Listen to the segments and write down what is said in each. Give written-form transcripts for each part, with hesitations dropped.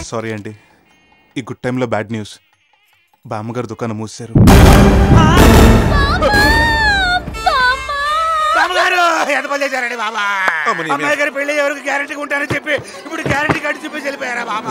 Sorry అండి, ఈ good టైంలో బ్యాడ్ న్యూస్. బామ్మగారు దుకాణం మూసారు. చేశారండి బాబా. అమ్మాయి గారి పెళ్లి ఎవరికి గ్యారంటీ ఉంటారని చెప్పి ఇప్పుడు గ్యారంటీ కార్డు చూపేసి వెళ్ళిపోయారా బాబా.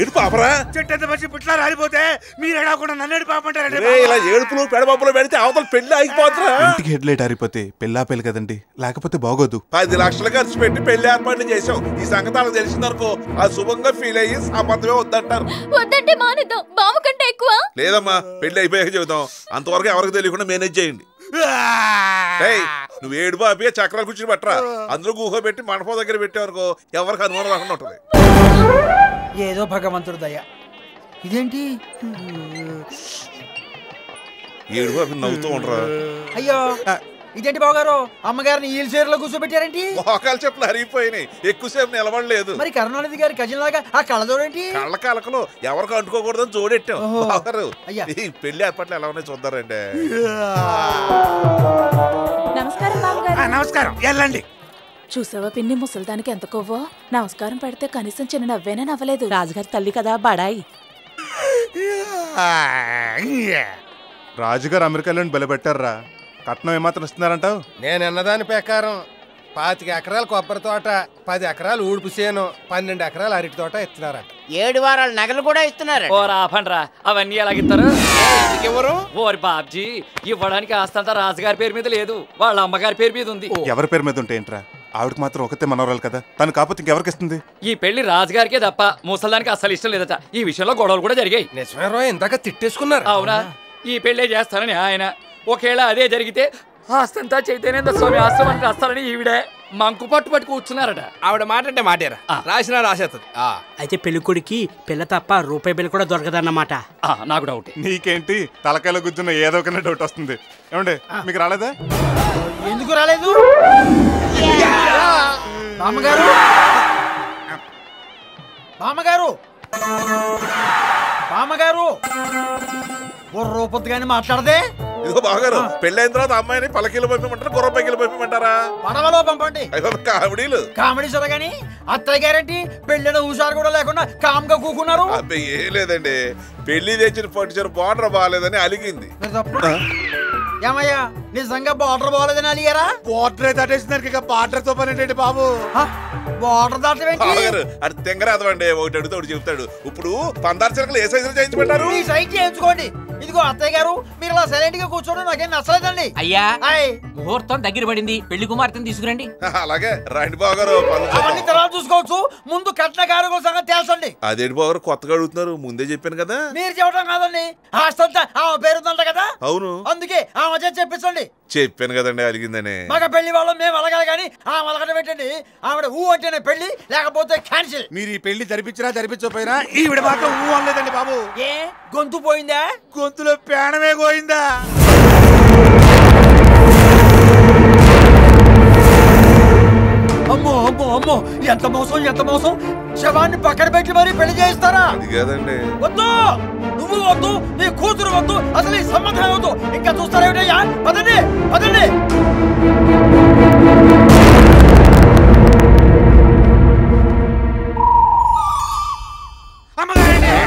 ఏడు పాపరా, చెట్టు ఎంత మంచి పుట్లా రాలిపోతే మీరు ఎడకుండా నన్నేడు పాపంటారండి. ఇలా ఏడుపులు పెడబాపులు పెడితే అవతల పెళ్లి ఆగిపోతారా? ఇంటికి హెడ్ లైట్ ఆరిపోతే పెళ్ళా పెళ్ళి కదండి, లేకపోతే బాగోదు. 10 లక్షలు ఖర్చు పెట్టి పెళ్లి ఏర్పాట్లు చేసాం. ఈ సంగతి అలా తెలిసిందనుకో ఆ శుభంగా ఫీల్ అయ్యి సంబంధమే వద్దంటారు. వద్దంటే మానేద్దాం, బావ కంటే ఎక్కువ. లేదమ్మా, పెళ్లి అయిపోయాక చెబుతాం. అంతవరకు ఎవరికి తెలియకుండా మేనేజ్ చేయండి. నువ్వు ఏడు బాబి చక్రాలు కూర్చుని పట్టరా, అందులో గుహ పెట్టి మండపం దగ్గర పెట్టేవరకు ఎవరికి అనుమానం రాకుండా ఉంటది. ఏదో భగవంతుడు దయ. ఇదేంటి ఏడు బాబి నవ్వుతూ ఉండరా? అయ్యో ఇదేంటి బావగారు, అమ్మగారిని ఈ చీరలో కూర్చోబెట్టారేంటి? మోకాలు చెప్పులు అరిగిపోయినాయి, ఎక్కువసేపు నిలబడలేదు. మరి కరుణానిధి గారి కజిన్ లాగా ఆ కళ్ళజోడేంటి? కళ్ళ కలకలు ఎవరికి అంటుకోకూడదని జోడెట్టాం. బావగారు ఈ పెళ్లి ఏర్పాట్లు ఎలా ఉన్నాయి చూద్దారండి. నమస్కారం బావగారు. నమస్కారం, వెళ్ళండి. చూసావా పిన్ని, ముసలిదానికి ఎంత కొవ్వో. నమస్కారం పెడితే కనీసం చిన్న నవ్వేనా నవ్వలేదు. రాజుగారి తల్లి కదా బడాయి. రాజుగారు అమెరికాలో బలపెట్టారా? కట్నం ఏమాత్రం ఇస్తున్నారంటావు? నేను అన్నదాని ప్రకారం 25 ఎకరాల కొబ్బరి తోట, 10 ఎకరాలు ఊడుపు చేను, 12 ఎకరాల అరటి తోట ఇస్తున్నారట. 7 వారాల నగలు కూడా ఇస్తున్నారు. ఓ రాఫండ్రా, అవన్నీ ఎలాగిస్తారు? ఎవరు? ఓరి బాబ్జీ, ఇవ్వడానికి ఆస్తంతా రాజుగారి పేరు మీద లేదు, వాళ్ళ అమ్మగారి పేరు మీద ఉంది. ఎవరి పేరు మీద ఉంటే ఏంట్రా? ఆవిడకి మాత్రం ఒకతే మనవరాలు కదా, తను కాకపోతే ఇంకెవరికి ఇస్తుంది? ఈ పెళ్లి రాజుగారికే తప్ప ముసలానికి అసలు ఇష్టం లేదట. ఈ విషయంలో గొడవలు కూడా జరిగాయి. నిజమే రో, ఇందాక తిట్టేసుకున్నారు. అవునా? ఈ పెళ్లే చేస్తానని ఆయన, ఒకేలా అదే జరిగితే ఆస్తంతా చైతన్యేంద్ర స్వామి ఆశ్రమానికి వస్తారని ఈవిడే మంకు పట్టు కూర్చున్నారట. ఆవిడ మాట అంటే మాటేరా, రాసినా రాసేస్తుంది. అయితే పెళ్లి కొడుకి పిల్ల తప్ప రూపాయి బిల్ల కూడా దొరకదన్నమాట. నాకు డౌట్. నీకేంటి తలకాయలో కూర్చున్న ఏదో ఒక డౌట్ వస్తుంది. ఏమండి మీకు రాలేదా? ఎందుకు రాలేదు? మామగారు, మామగారు, మామగారు రూపొద్దుగానే మాట్లాడదే. ఇదిగో బావగారు, పెళ్ళైన తర్వాత అమ్మాయిని పలకీలు పంపిమంటారా, గుర్ర పైకిలు పంపిమంటారా? పడవలో పంపండి. కామెడీలు కామెడీ సరగాని అత్తయ్య గారంటి పెళ్ళిన హుషారు కూడా లేకుండా కామ్ గా కూకున్నారు. అబ్బాయి ఏం లేదండి, పెళ్లి తెచ్చిన పట్టుచీర బార్డర్ బాగాలేదని అలిగింది. ఏమయ్యా, నిజంగా బార్డర్ బాగాలేదని అలిగారా? బార్డర్ దాటేసిందానికి ఇక బార్డర్ తో పని ఏంటండి బాబు? బార్డర్ దాటవేంటి? అది తెంగరాదవండి, ఒకటి అడుగుతా ఒకటి చెప్తాడు. ఇప్పుడు 16 చిలకలు ఏ సైజులో చేయించమంటారు? ఈ సైజ్ చేయించుకోండి. ఇదిగో అత్తయ్య గారు, మీరు అలా సైలెంట్ గా కూర్చోండి, నాకేం నచ్చలేదండి. అయ్యా, ముహూర్తం దగ్గర పడింది, పెళ్లి కుమార్తెను తీసుకురండి. అలాగే రండి బావగారు, అవన్నీ తర్వాత చూసుకోవచ్చు, ముందు కట్న కారు సంగతి తెలుసండి. అదేంటి బావగారు కొత్తగా అడుగుతున్నారు? ముందే చెప్పాను కదా. మీరు చెప్పడం కాదండి, ఆస్తంతా ఆమె పేరుందంట కదా. అవును, అందుకే ఆమె చేసి చెప్పించండి. చెప్పాను కదండి అలిగిందని. మగ పెళ్లి వాళ్ళం మేము అలగాలి కానీ ఆమె అలగట పెట్టండి. ఆవిడ ఊ అంటేనే పెళ్లి, లేకపోతే క్యాన్సిల్. మీరు ఈ పెళ్లి జరిపించినా జరిపించకపోయినా ఈవిడ మాత్రం ఊ అనలేదండి బాబు. ఏ గొంతు పోయిందా? గొంతులో ప్రాణమే పోయిందా? అమ్మో అమ్మో అమ్మో, ఎంత మోసం, ఎంత మోసం. శవాన్ని పక్కన పెట్టి మరీ పెళ్లి చేయిస్తారా? అది కాదండి. వద్దు, నువ్వు వద్దు, నీ కూతురు వద్దు, అసలు ఈ సంబంధం వద్దు. ఇంకా చూస్తారేమిటయ్యా? పదండి పదండి. అమ్మగారండి,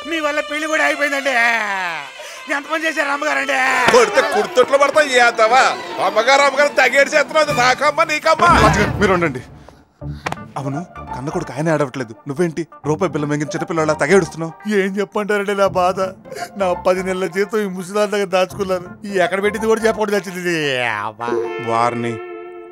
మీ వల్ల పెళ్లి కూడా అయిపోయిందండి. ఎంత పని చేశారు అమ్మగారండి? కొడితే కుర్తొట్లు పడతా ఏతావా? అమ్మగారు అమ్మగారు తగేడు చేస్తున్నది నాకమ్మ నీకమ్మ. మీరు ఉండండి. అవును, కన్న కొడుకు ఆయన ఆడవట్లేదు, నువ్వేంటి రూపాయి బిల్ల మెంగిన చిన్నపిల్లలా తగేడుస్తున్నావు? ఏం చెప్పంటారండి నా బాధ. నా 10 నెలల జీతం ఈ ముసలాళ్ళ దగ్గర దాచుకున్నాను. ఈ ఎక్కడ పెట్టింది కూడా చెప్పకూడదు వచ్చింది. వారిని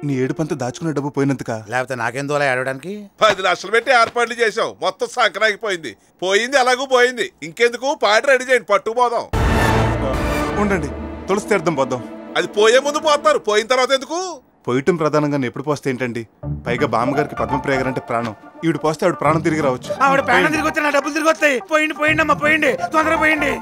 నీ ఏడుపంతా దాచుకునే డబ్బు పోయినందుక? లేకపోతే నాకేం దోలా ఏడవడానికి? 10 లక్షలు పెట్టి ఏర్పాట్లు చేసాం, మొత్తం సంక్రాంతిపోయింది. పోయింది అలాగూ పోయింది. ఇంకెందుకు పాట రెడీ చేయండి, పట్టుకుపోదాం. ఉండండి, తులసి తీర్థం పోద్దాం. అది పోయే ముందు పోతారు, పోయిన తర్వాత ఎందుకు? పోయటం ప్రధానంగా ఎప్పుడు పోస్తే ఏంటండి? పైగా బామ్మగారికి పద్మప్రియ గారు అంటే ప్రాణం. ఈవిడ పోస్తే ఆవిడ ప్రాణం తిరిగి రావచ్చు. ఆవిడ ప్రాణం తిరిగి వస్తే నా డబ్బులు తిరిగి వస్తాయి. పోయింది పోయింది అమ్మా, పోయింది, తొందరగా పోయింది.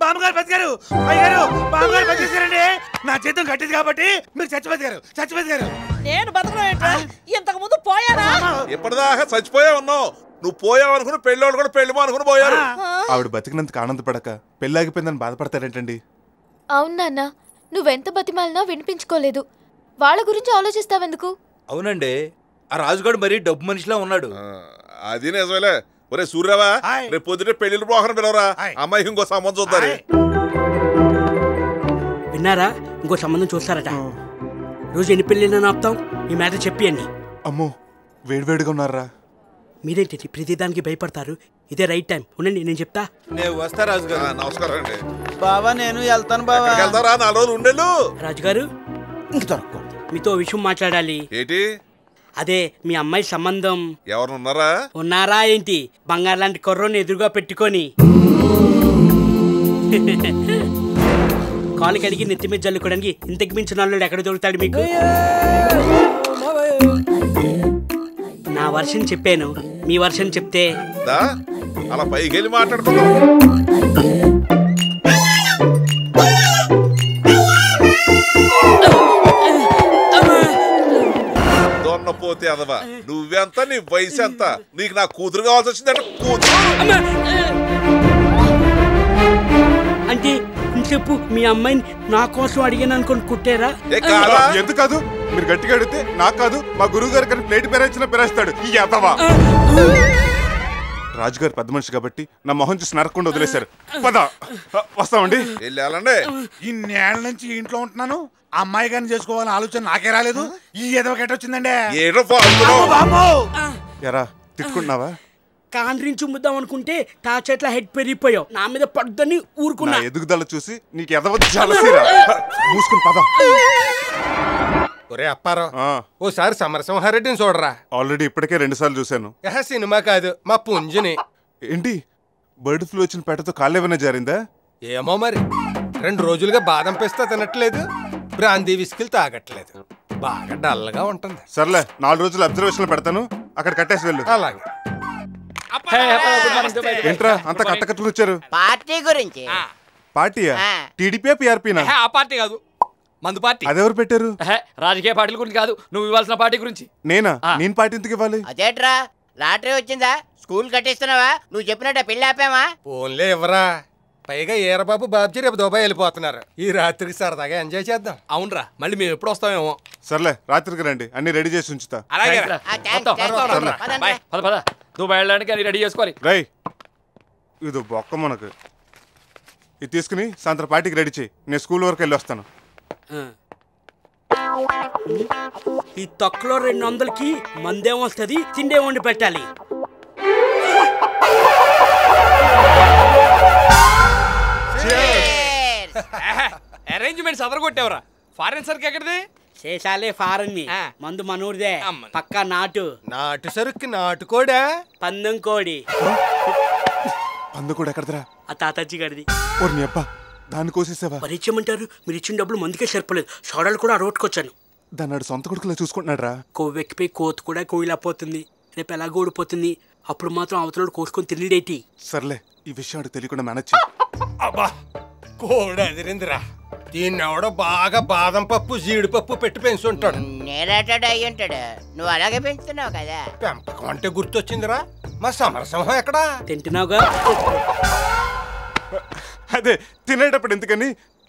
బామ్మగారు బతికారు. అయ్యారు బామ్మగారు బతికేశారండి. నా జీతం కట్టింది కాబట్టి మీరు చచ్చిపోతారు, చచ్చిపోతారు. నేను బతకడం ఇంతకు ముందు పోయానా? ఇప్పటిదాకా చచ్చిపోయా ఉన్నావు. నువ్వు పోయావు అనుకుని పెళ్ళోళ్ళు కూడా పెళ్లి అనుకుని పోయారు. ఆవిడ బతికినందుకు ఆనందపడక పెళ్ళి ఆగిపోయిందని బాధపడతారేంటండి? అవును నాన్న, నువ్వెంత బతిమాలినా వినిపించుకోలేదు. వాళ్ళ గురించి ఆలోచిస్తావెందుకు? అవునండి, ఆ రాజుగాడు మరీ డబ్బు మనిషిలా ఉన్నాడు. అది నిజమేలే. ఒరే సూర్యరావా, రేపు పొద్దుటే పెళ్లిళ్ళు పోకన పిలవరా, అమ్మాయికి ఇంకో సంబంధం చూద్దారు. విన్నారా? ఇంకో సంబంధం చూస్తారట. రోజు ఎన్ని పెళ్ళిళ్ళని ఆపుతాం? ఈ మ్యాటర్ చెప్పి అన్ని. అమ్మో, వేడివేడిగా ఉన్నారా? మీరేంటి ప్రతిదానికి భయపడతారు? ఇదే రైట్ టైం. ఉండండి, నేను చెప్తా. నేను వస్తా రాజుగారు. నమస్కారం అండి. బావా నేను వెళ్తాను బావా. వెళ్తారా? 4 రోజులు ఉండేళ్ళు. రాజుగారు, ఇంక దొరకదు. మీతో విషయం మాట్లాడాలి. ఏంటి? అదే మీ అమ్మాయి సంబంధం. ఎవరున్నారా? ఉన్నారా ఏంటి? బంగారు లాంటి కుర్రోని ఎదురుగా పెట్టుకొని కాలు కడిగి నెత్తి మీద జల్లుకోవడానికి ఇంతకు మించిన వాళ్ళు ఎక్కడ దొరుకుతాడు మీకు? నా వర్షన్ చెప్పాను, మీ వర్షన్ చెప్తే అలా పైకి వెళ్ళి మాట్లాడుకుందాం. పోతే అదవా, నువ్వెంత, నీ వయసు ఎంత? నీకు నా కూతురు కావాల్సి వచ్చిందంటే కూతురు అంటే చెప్పు, మీ అమ్మాయిని నా కోసం అడిగాను అనుకుని కుట్టారా? ఎందుకు కాదు? మీరు గట్టిగా అడిగితే నాకు కాదు, మా గురువు గారు కానీ ప్లేట్ పెరాయించిన పెరాయిస్తాడు ఈ యాతవా. రాజుగారు పెద్ద మనిషి కాబట్టి నా మొహం చూసి నరకుండా వదిలేశారు. పద, వస్తామండి. వెళ్ళాలండి. ఇన్నేళ్ల నుంచి ఇంట్లో ఉంటున్నాను, అమ్మాయి గారిని చేసుకోవాలని ఆలోచన నాకే రాలేదు. ఈ ఏదో వచ్చిందండి. ఎరా తిట్టుకుంటున్నావా? కాండ్రించి చుమ్ముద్దాం అనుకుంటే తా చెట్ల హెడ్ పెరిగిపోయావు. నా మీద పడుదని ఊరుకున్నా. ఎదుగుదల చూసి నీకు ఎదవ జలసిరా. మూసుకుని పద. ఒరే అప్పారావు, ఓసారి సమరసింహారెడ్డిని చూడరా. ఆల్రెడీ ఇప్పటికే 2 సార్లు చూశాను. సినిమా కాదు, మా పుంజుని. ఏంటి, బర్డ్ ఫ్లూ వచ్చిన పెట్టతో కాళ్ళు ఏమైనా జారిందా? ఏమో మరి, 2 రోజులుగా బాదం పిస్తా తినట్లేదు, బ్రాందీ విస్కిల్ తాగట్లేదు, బాగా డల్గా ఉంటుంది. సర్లే, 4 రోజులు అబ్జర్వేషన్ పెడతాను, అక్కడ కట్టేసి వెళ్ళు. అలాగే. ఏంట్రా అంత కట్టకట్టులు వచ్చారు? పార్టీ గురించి. పార్టీయా? టీడీపీ పిఆర్పీనా? ఆ పార్టీ కాదు, మందు పార్టీ. అదెవరు పెట్టారు? రాజకీయ పార్టీల గురించి కాదు, నువ్వు ఇవ్వాల్సిన పార్టీ గురించి. నేనా? నేను పార్టీ ఎందుకు ఇవ్వాలి? అదేట్రా, లాటరీ వచ్చిందా? స్కూల్ కట్టిస్తున్నావా? నువ్వు చెప్పినట్ట పెళ్లి ఆపామా? ఫోన్లే ఇవ్వరా. పైగా ఏరబాబు బాబుజీ రేపు దుబాయ్ వెళ్ళిపోతున్నారు. ఈ రాత్రికి సరదాగా ఎంజాయ్ చేద్దాం. అవునరా, మళ్ళీ మేము ఎప్పుడు వస్తామేమో. సర్లే, రాత్రికి రండి, అన్ని రెడీ చేసి ఉంచుతా. దుబాయ్ వెళ్ళడానికి అన్ని రెడీ చేసుకోవాలి. రై, ఇది బొక్క మనకు. ఇది తీసుకుని సాయంత్రం పార్టీకి రెడీ చేయి, నేను స్కూల్ వరకు వెళ్ళి వస్తాను. ఈ తొక్కలో 200కి మందేం వస్తుంది, తిండే వండి పెట్టాలి. అరేంజ్మెంట్స్ అదరగొట్టేవరా. ఫారెన్ సరుకు ఎక్కడిది? శేషాలే ఫారెన్. మందు మనూరిదే, పక్కా నాటు. నాటు సరుకు నాటుకోడా? పందెం కోడి. పందు కూడా ఎక్కడదరా? ఆ తాతాజీ గడిది. ఓర్ని అబ్బా, దాన్ని కోసేసావా? పరిచయమంటారు, మీరు ఇచ్చిన డబ్బులు మందుకే సరిపోలేదు. సోడాలు కూడా రోడ్కొచ్చాను. దాన్ని సొంత కొడుకులా చూసుకుంటున్నాడు రా. కొవ్వెక్కిపోయి కోత కూడా కోయిలపోతుంది. రేపు ఎలాగో ఊడిపోతుంది. అప్పుడు మాత్రం అవతలోడు కోసుకొని తిరిడేటి. సర్లే, ఈ విషయం అడు తెలియకుండా మేనేజ్. అబ్బా, కోడి అదిరిందిరా. దీన్ని ఎవడో బాగా బాదం పప్పు జీడిపప్పు పెట్టి పెంచుంటాడు. నేనేటాడు అయ్యి ఉంటాడు, నువ్వు అలాగే పెంచుతున్నావు కదా. పెంపకం అంటే గుర్తొచ్చిందిరా, మా సమరసింహం ఎక్కడా? తింటున్నావుగా. అదే తినేటప్పుడు ఎందుకని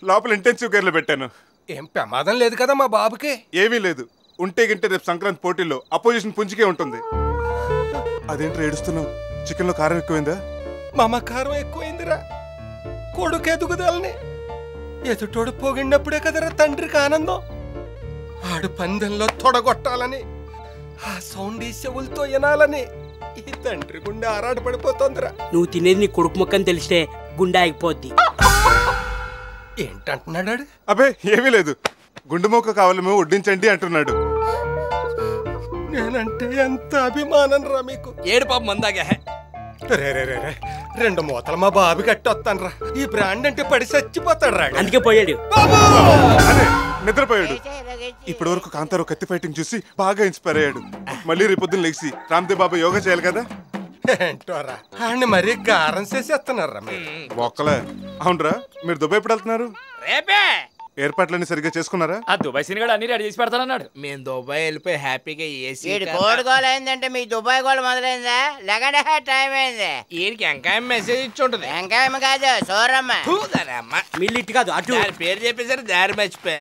లోపల ఇంటెన్సివ్ కేర్లో పెట్టాను. ఏం ప్రమాదం లేదు కదా మా బాబుకి? ఏమీ లేదు. ఉంటే గింటే రేపు సంక్రాంతి పోటీల్లో అపోజిషన్ పుంజుకే ఉంటుంది. అదేంటి ఏడుస్తున్నావు? చికెన్ లో కారం ఎక్కువైందా? మమకారం ఎక్కువైందిరా. కొడుకు ఎదుగుదలని ఎదుటోడు పొగిడినప్పుడే కదరా తండ్రికి ఆనందం. ఆడు పందెంలో తొడగొట్టాలని, ఆ సౌండ్ ఈ చెవులతో వినాలని ఈ తండ్రి గుండె ఆరాట పడిపోతుందిరా. నువ్వు తినేది నీ కొడుకు మొక్కని తెలిస్తే గుండె ఆగిపోద్ది. ఏంటంటున్నాడు? అబ్బే ఏమీ లేదు, గుండె మొక్క కావాలేమో వడ్డించండి అంటున్నాడు. నేనంటే ఎంత అభిమానం రా మీకు. ఏడు పాప మందాగా. రే 2 మూతలు మా బాబు కట్టొస్తాను రా. ఈ బ్రాండ్ అంటే పడి చచ్చిపోతాడు రా. అందుకే పోయాడు. అదే నిద్రపోయాడు. ఇప్పటి వరకు కాంతారో కత్తి ఫైటింగ్ చూసి బాగా ఇన్స్పైర్ అయ్యాడు. మళ్ళీ రేపొద్దున లేచి రామ్దేవ్ బాబా యోగా చేయాలి కదా. ఏంటోరా, ఆడిని మరీ గారం చేసేస్తున్నారా బొక్కలే. అవునరా, మీరు దుబాయ్ ఎప్పుడు వెళ్తున్నారు? రేపే. ఏర్పాట్లన్నీ సరిగ్గా చేసుకున్నారా? ఆ దుబాయ్ సినిమాడు అన్ని రెడీ చేసి పెడతానన్నాడు. మేము దుబాయ్ వెళ్ళిపోయి హ్యాపీగా ఏసీ కోడి గోల అయిందంటే మీ దుబాయ్ గోల మొదలైందా? లేకంటే టైం అయింది. ఈయనకి ఎంకాయ మెసేజ్ ఇచ్చి ఉంటది. ఎంకాయమ్మ కాదు సోరమ్మ. మీ లిట్ కాదు అటు పేరు చెప్పేసరి దారి మర్చిపోయా.